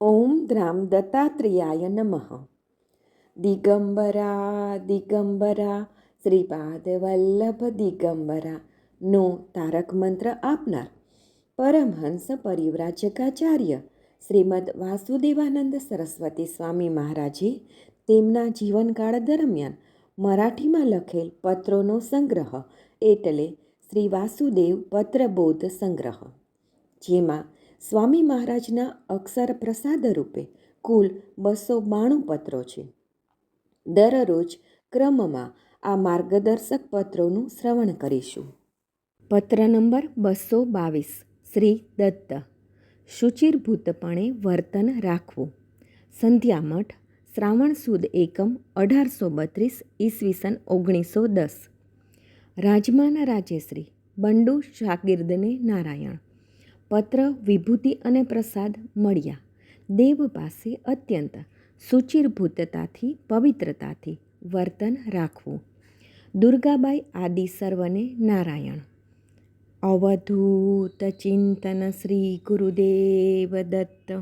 ઓમ દ્રામ દત્તાત્રેયાય નમઃ. દિગંબરા દિગંબરા શ્રીપાદ વલ્લભ દિગંબરા નો તારક મંત્ર આપનાર પરમહંસ પરિવ્રાજકાચાર્ય શ્રીમદ વાસુદેવાનંદ સરસ્વતી સ્વામી મહારાજે તેમના જીવનકાળ દરમિયાન મરાઠીમાં લખેલ પત્રોનો સંગ્રહ એટલે શ્રી વાસુદેવ પત્રબોધ સંગ્રહ, જેમાં સ્વામી મહારાજના અક્ષર પ્રસાદ રૂપે કુલ 292 પત્રો છે. દરરોજ ક્રમમાં આ માર્ગદર્શક પત્રોનું શ્રવણ કરીશું. પત્ર નંબર 222. શ્રી દત્ત. શુચિર્ભૂતપણે વર્તન રાખવું. સંધ્યામઠ, શ્રાવણ સુદ એકમ 1832 ઈસવીસન 1910. રાજમાના રાજેશ્રી બંડુ શાગિર્દને નારાયણ. પત્ર વિભૂતિ અને પ્રસાદ મળ્યા. દેવ પાસે અત્યંત શુચિર્ભૂતતાથી પવિત્રતાથી વર્તન રાખવું. દુર્ગાબાઈ આદિ સર્વને નારાયણ. અવધૂત ચિંતન શ્રી ગુરુદેવ દત્ત.